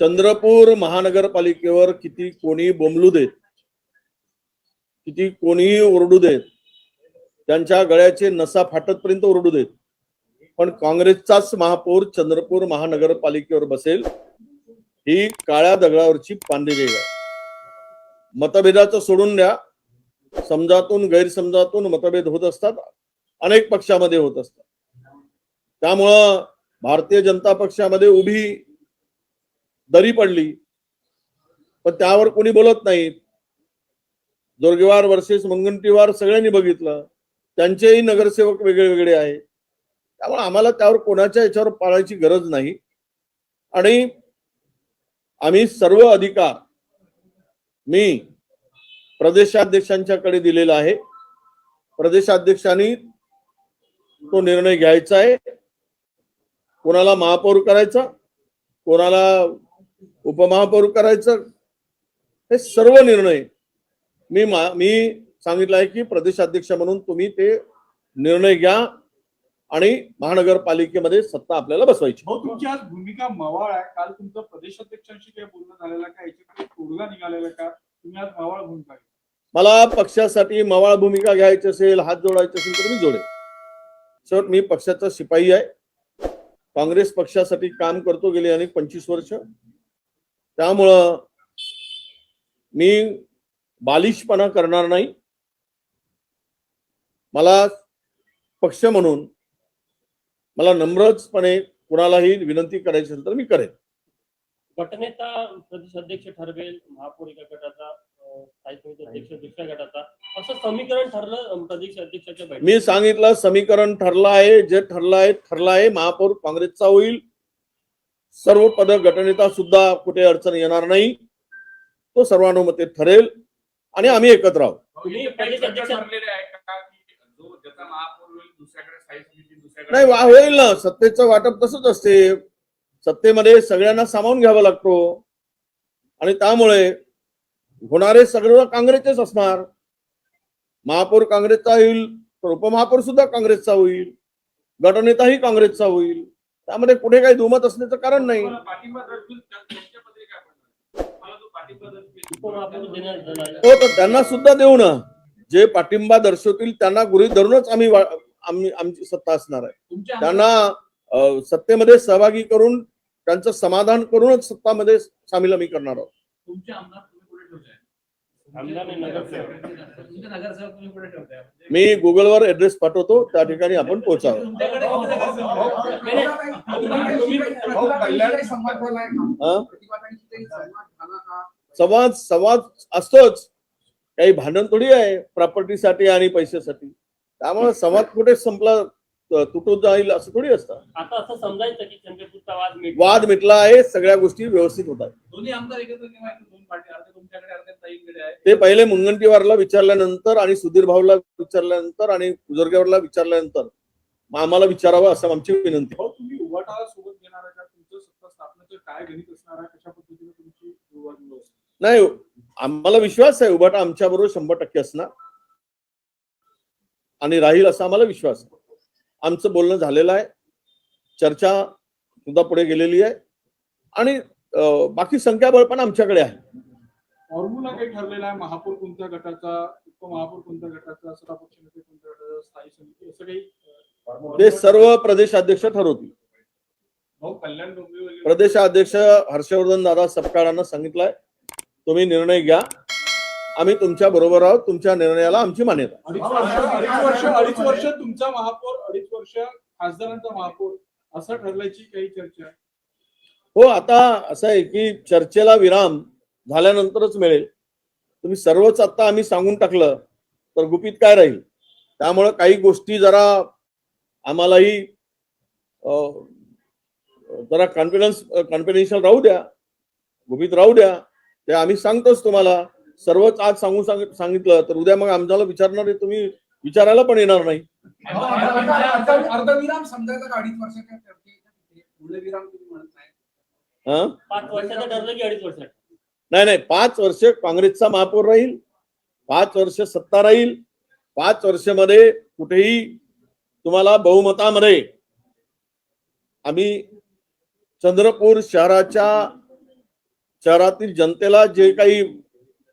चंद्रपूर महानगरपालिकेवर किती कोणी बोंबलू देत, किती कोणीही ओरडू देत, त्यांच्या गळ्याचे नसा फाटतपर्यंत ओरडू देत, पण काँग्रेसचाच महापौर चंद्रपूर महानगरपालिकेवर बसेल ही काळ्या दगडावरची पांढरी रेघ आहे. मतभेदाचं सोडून द्या, समजातून गैरसमजातून मतभेद होत असतात, अनेक पक्षामध्ये होत असतात. त्यामुळं भारतीय जनता पक्षामध्ये उभी दरी पडली, पण त्यावर कोणी बोलत नाही. जोरगेवार वर्सेस मुनगंटीवार सगळ्यांनी बघितलं, त्यांचेही नगरसेवक वेगळे वेगळे आहेत. त्यामुळे आम्हाला त्यावर कोणाच्या याच्यावर पाळायची गरज नाही आणि आम्ही सर्व अधिकार मी प्रदेशाध्यक्षांच्याकडे दिलेला आहे. प्रदेशाध्यक्षांनी तो निर्णय घ्यायचा आहे, कोणाला महापौर करायचा, कोणाला उपमहापौर करायचं, हे सर्व निर्णय मी सांगितलं आहे की प्रदेशाध्यक्ष म्हणून तुम्ही ते निर्णय घ्या आणि महानगरपालिकेमध्ये सत्ता आपल्याला बसवायची. तुमची आज भूमिका मवाळ आहे. काल तुमचं प्रदेशाध्यक्षांशी काही बोलणं झालेलं का, याच्याकडे तोडगा निघालेला का? तुम्ही आज मवाळ भूमिका, मला पक्षासाठी मवाळ भूमिका घ्यायची असेल, हात जोडायचे असेल तर मी जोडेल. सर, मी पक्षाचा शिपाई आहे, काँग्रेस पक्षासाठी काम करतो गेले अनेक 25 वर्ष. त्यामुळं मी बालिशपणा करणार नाही. मला पक्ष म्हणून मला नम्रपणे कुणालाही विनंती करायची असेल तर मी करेन. गटनेता प्रदेशाध्यक्ष ठरवेल, महापौर एका गटाचा, स्थायी समिती अध्यक्ष दुसऱ्या गटाचा, असं समीकरण ठरलं प्रदेशाध्यक्षाच्या बैठकीत. मी सांगितलं समीकरण ठरलं आहे, जे ठरलं आहे. महापौर काँग्रेसचा होईल, सर्व पद गटनेता सुद्धा कुठे अडचण येणार नाही, तो सर्वानुमते ठरेल आणि आम्ही एकत्र आहोत. नाही, होईल ना, सत्तेचं वाटप तसंच असते. सत्तेमध्ये सगळ्यांना सामावून घ्यावा लागतो आणि त्यामुळे होणारे सगळं काँग्रेसचेच असणार. महापौर काँग्रेसचा होईल तर उपमहापौर सुद्धा काँग्रेसचा होईल, गटनेताही काँग्रेसचा होईल. त्यामध्ये कुठे काही दुमत असण्याचं कारण नाही. हो, तर त्यांना सुद्धा देऊ ना. जे पाठिंबा दर्शवतील त्यांना गृहीत धरूनच आमची सत्ता असणार आहे. त्यांना सत्तेमध्ये सहभागी करून त्यांचं समाधान करूनच सत्तामध्ये सामील आम्ही करणार आहोत. मी गुगलवर ऍड्रेस पाठवतो, त्या ठिकाणी आपण पोहोचावं. संवाद असतोच, काही भांडण थोडी आहे प्रॉपर्टीसाठी आणि पैशासाठी. त्यामुळे संवाद कुठे संपला तुटून जाईल असं थोडी असतं. आता असं समजायचं की चंद्रपूरचा वाद मिटला आहे, सगळ्या गोष्टी व्यवस्थित होतात. दोन्ही आमदार एकत्र दोन पार्टी, अर्धे तुमच्याकडे अर्धे ताईंकडे आहे. ते पहिले मुनगंटीवारला विचारल्यानंतर आणि सुधीर भाऊला विचारल्यानंतर आणि जोरगेवारला विचारल्यानंतर आम्हाला विचारावं असं आमची विनंती. तुम्ही उभाटाला सोबत घेणार आहे का? तुमचं सत्ता स्थापनेचं काय गणित असणार आहे? कशा पद्धतीने तुमची निवड? नाही, आम्हाला विश्वास आहे उभाटा आमच्या बरोबर 100% असणार आणि राहील असा आम्हाला विश्वास आहे. आमचं बोलणं झालेलं आहे, चर्चा सुद्धा पुढे गेलेली आहे आणि बाकी संख्याबळ पण आमच्याकडे आहे. फॉर्म्युला काही ठरलेला आहे? महापौर कोणत्या गटाचा, उपमहापौर कोणत्या गटाचा, सभापक्ष नेते कोणत्या गटाचा, स्थायी समिती, असं काही ते सर्व प्रदेशाध्यक्ष ठरवतील. प्रदेशाध्यक्ष हर्षवर्धन दादा सपकाळांना सांगितलंय, तुम्ही निर्णय घ्या, आम्ही तुमच्या बरोबर आहोत, तुमच्या निर्णयाला आमची मान्यता. अडीच वर्ष तुमचा महापौर, 2.5 वर्ष खासदारांचा महापौर, असं ठरल्याची काही चर्चा आहे? हो, आता असं आहे की चर्चेला विराम झाल्यानंतरच मिळेल. तुम्ही सर्वच आता आम्ही सांगून टाकलं तर गुपित काय राहील. त्यामुळे काही गोष्टी जरा आम्हालाही जरा कॉन्फिडेन्शियल राहू द्या, गुपित राहू द्या. ते आम्ही सांगतोच तुम्हाला. सर्वच आज सांगितलं तर उद्या मग आम्हाला विचारणार आहे, तुम्ही विचारायला पण येणार नाही. अर्धविराम समजायचा का? 2.5 वर्षाच्या विराम तुम्ही म्हणत नाही? 5 वर्षाचं ठरलं की 2.5 वर्षात? नाही, 5 वर्ष काँग्रेसचा महापौर राहील, 5 वर्ष सत्ता राहील. 5 वर्षामध्ये कुठेही तुम्हाला बहुमतामध्ये आम्ही चंद्रपूर शहराच्या शहरातील जनतेला जे काही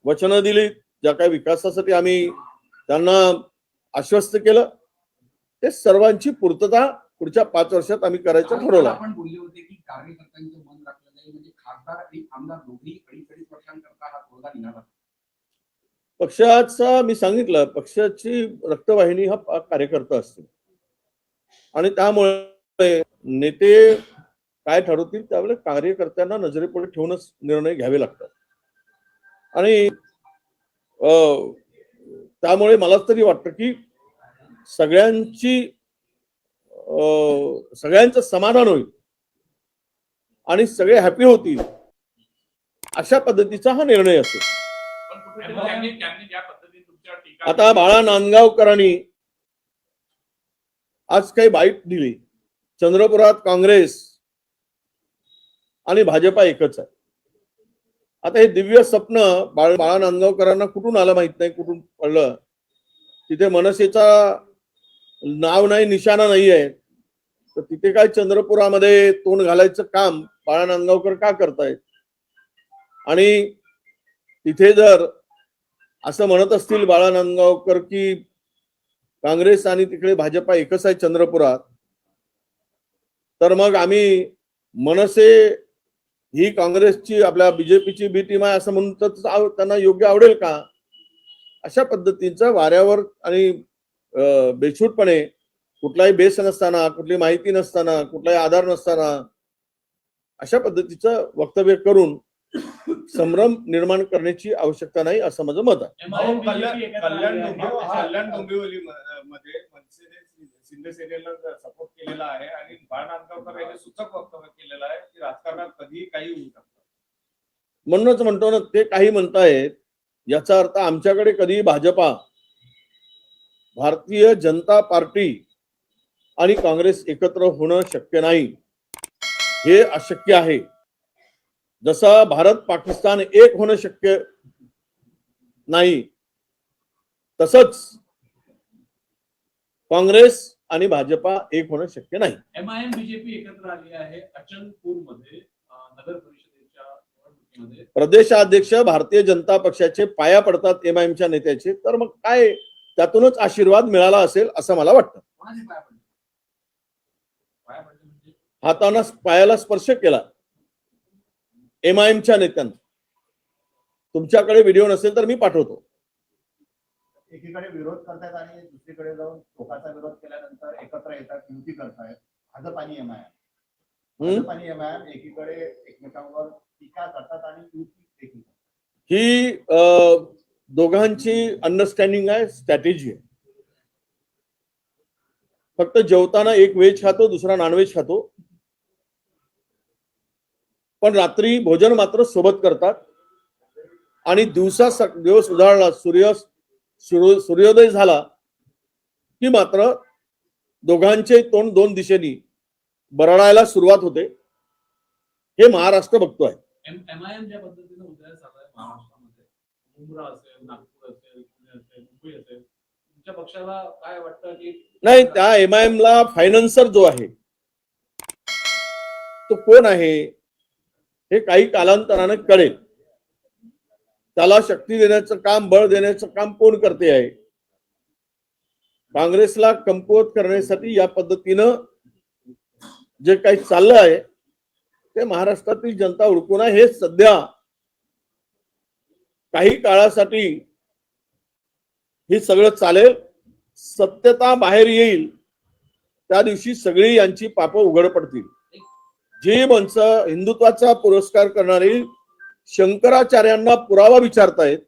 वचनं दिली, ज्या काही विकासासाठी आम्ही त्यांना आश्वस्त केलं, ते सर्वांची पूर्तता पुढच्या 5 वर्षात आम्ही करायचं ठरवलं. आपण बोलले होते की कार्यकर्त्यांचं मन राखलं जाईल, म्हणजे खासदार आणि आमदार दोन्ही 2.5 वर्षांकरता हा तोडगा निघाला. पक्षाचा मी सांगितलं, पक्षाची रक्तवाहिनी हा कार्यकर्ता असतो आणि त्यामुळे नेते काय ठरवतील त्यावेळेस कार्यकर्त्यांना नजरेपुढे ठेवूनच निर्णय घ्यावे लागतात. आणि त्यामुळे मला तरी वाटतं की सगळ्यांचं समाधान होईल आणि सगळे हॅपी होतील अशा पद्धतीचा हा निर्णय असेल. आता बाळा नांदगावकरांनी आज काही बाईट दिली. चंद्रपुरात काँग्रेस आणि भाजपा एकच आहे. आता हे दिव्य स्वप्न बाळा नांदगावकरांना कुठून आलं माहित नाही, कुठून पडलं. तिथे मनसेचा नाव नाही, निशाणा नाही आहे, तर तिथे काय चंद्रपुरामध्ये तोंड घालायचं काम बाळा नांदगावकर का करतायत? आणि तिथे जर असं म्हणत असतील बाळा नांदगावकर की काँग्रेस आणि तिकडे भाजपा एकच आहे चंद्रपुरात, तर मग आम्ही मनसे ही काँग्रेसची आपल्या बीजेपीची बी टीम आहे असं म्हणून तर त्यांना योग्य आवडेल का? अशा पद्धतीचं वाऱ्यावर आणि बेछूटपणे कुठलाही बेस नसताना, कुठली माहिती नसताना, कुठलाही आधार नसताना अशा पद्धतीचं वक्तव्य करून संभ्रम निर्माण करण्याची आवश्यकता नाही असं माझं मत आहे. कल्याण डोंबिवलीमध्ये मनसेने शिंदे सेनेला सपोर्ट केलेला आहे आणि बाळा नांदगावकर यांनी सूचक वक्तव्य केलेलं आहे की राजकारणात कधीही काही होऊ शकतं. म्हणूनच म्हणतो ना, ते काही म्हणतायत याचा अर्थ आमच्याकडे कधी भाजपा, भारतीय जनता पार्टी आणि काँग्रेस एकत्र होणं शक्य नाही, हे अशक्य आहे. जसं भारत पाकिस्तान एक होणं शक्य नाही, तसंच काँग्रेस आणि भाजपा एक होणं शक्य नाही. एमआयएम बीजेपी एकत्र आली आहे अचलपूरमध्ये नगर परिषदेच्या निवडणुकीमध्ये. प्रदेशाध्यक्ष भारतीय जनता पक्षाचे पाया पडतात एमआयएमच्या नेत्याचे, तर मग काय त्यातूनच आशीर्वाद मिळाला असेल असं मला वाटतं. कोणाचे पाय पडले? म्हणजे हाताना पायाला स्पर्श केला एमआयएमच्या नेत्यांना. तुमच्याकडे व्हिडिओ नसेल तर मी पाठवतो. एकीकडे विरोध करतायत आणि दुसरीकडे जाऊन टोकाचा विरोध केल्यानंतर एकत्र येतात, युती करतायत. भाजप आणि एमआयएम एकीकडे एकमेकांवर टीका करतात आणि युती देखील. ही दोघांची अंडरस्टँडिंग आहे, स्ट्रॅटेजी आहे. फक्त जेवताना एक व्हेज खातो, दुसरा नॉनव्हेज खातो, पण रात्री भोजन मात्र सोबत करतात. आणि दिवस उजाडला, सूर्योदय झाला की मात्र दोघांचे तोंड दोन दिशेनी बरडायला सुरुवात होते. हे महाराष्ट्र बघतोय. एमआयएम ज्या पद्धतीने उदयास आलाय महाराष्ट्रामध्ये, मुंब्रा असेल, नागपूर असेल, पुणे असेल, मुंबई असेल, तुमच्या पक्षाला काय वाटतं की नाही, त्या एमआयएम ला फायनान्सर जो आहे तो कोण आहे हे काही कालांतराने कळेल. त्याला शक्ती देण्याचं काम, बळ देण्याचं काम कोण करते आहे? काँग्रेसला कमकुवत करण्यासाठी या पद्धतीनं जे काही चाललं आहे ते महाराष्ट्रातील जनता ओळखून आहे. हे सध्या काही काळासाठी हे सगळं चालेल. सत्यता बाहेर येईल त्या दिवशी सगळी यांची पापं उघड पडतील. जी माणसं हिंदुत्वाचा पुरस्कार करणारी शंकराचार्यांना पुरावा विचारतायत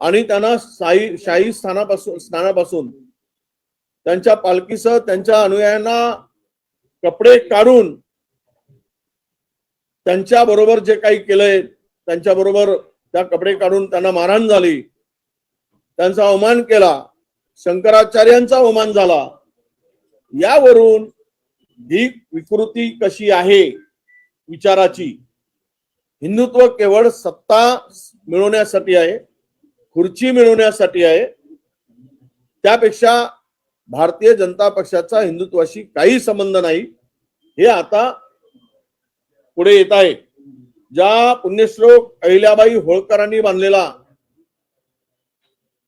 आणि त्यांना शाही स्नानापासून त्यांच्या पालखीसह त्यांच्या अनुयायांना कपडे काढून त्यांच्या बरोबर जे काही केलंय, त्यांच्या बरोबर त्या कपडे काढून त्यांना मारहाण झाली, त्यांचा अवमान केला, शंकराचार्यांचा अवमान झाला. यावरून ही विकृती कशी आहे विचाराची. हिंदुत्व केवळ सत्ता मिळवण्यासाठी आहे, खुर्ची मिळवण्यासाठी आहे. त्यापेक्षा भारतीय जनता पक्षाचा हिंदुत्वाशी काही संबंध नाही, हे आता पुढे येत आहे. ज्या पुण्यश्लोक अहिल्याबाई होळकरांनी बांधलेला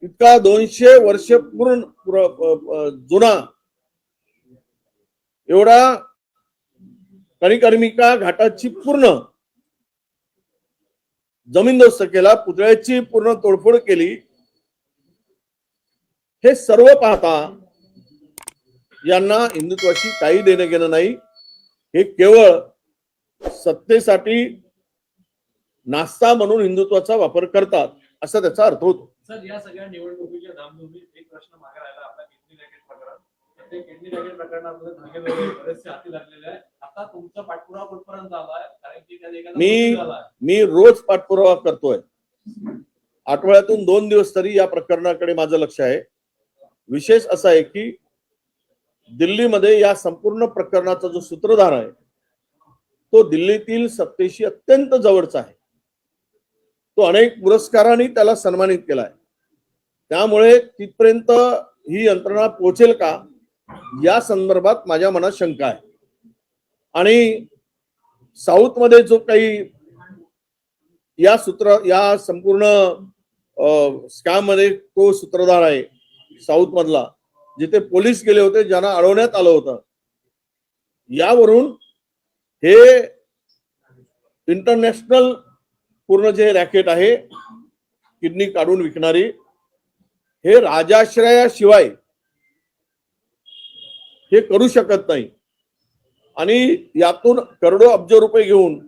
इतका 200 वर्ष जुना एवढा कणिकर्णिका घाटाची पूर्ण जमीनदोस्त केला, पुतळ्याची पूर्ण तोडफोड केली. हे सर्व पाहता यांना हिंदुत्वाशी काही देणं घेणं नाही. हे केवळ सत्तेसाठी नाश्ता म्हणून हिंदुत्वाचा वापर करतात असा त्याचा अर्थ होतो. सर, या सगळ्या निवडणुकीच्या धामधुमीत एक प्रश्न मागे राहिला, आपला किडनी रॅकेट प्रकरण. ते किडनी रॅकेट प्रकरणामध्ये धागे बरेचसे हाती लागलेले आहे. आता तुमचा पाठपुरावा कुठपर्यंत झालाय? कारण की त्यात एखादा मृत्यू झालाय. मी रोज पाठपुरावा करतोय. आठवड्यातून 2 दिवस तरी या प्रकरणाकडे माझं लक्ष आहे. विशेष असा आहे की दिल्लीमध्ये या संपूर्ण प्रकरणाचा जो सूत्रधार आहे तो दिल्लीतील सत्तेशी अत्यंत जवळचा आहे. तो अनेक पुरस्कारांनी त्याला सन्मानित केलाय. त्यामुळे तिथपर्यंत ही यंत्रणा पोहोचेल का या संदर्भात माझ्या मनात शंका आहे. आणि साऊथ मध्ये जो काही या संपूर्ण स्कॅम मध्ये तो सूत्रधार आहे साऊथ मधला, जिथे पोलीस गेले होते, ज्यांना अडवण्यात आलं होतं, यावरून हे इंटरनॅशनल पूर्ण जे रॅकेट आहे किडनी काढून विकणारी, हे राजाश्रयाशिवाय हे करू शकत नाही. आणि यातून करोडो अब्ज रुपये घेऊन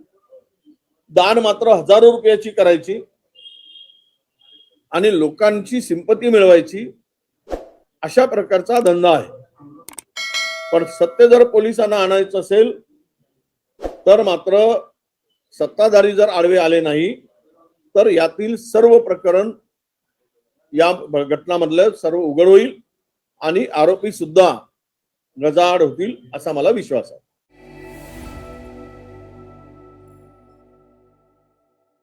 दान मात्र हजारो रुपयाची करायची आणि लोकांची सिंपती मिळवायची, अशा प्रकारचा धंदा आहे. पण सत्य जर पोलिसांना आणायचं असेल तर मात्र सत्ताधारी जर आडवे आले नाही तर यातील सर्व प्रकरण, या घटनामधलं सर्व उघड होईल आणि आरोपी सुद्धा गजाआड होतील असा मला विश्वास आहे.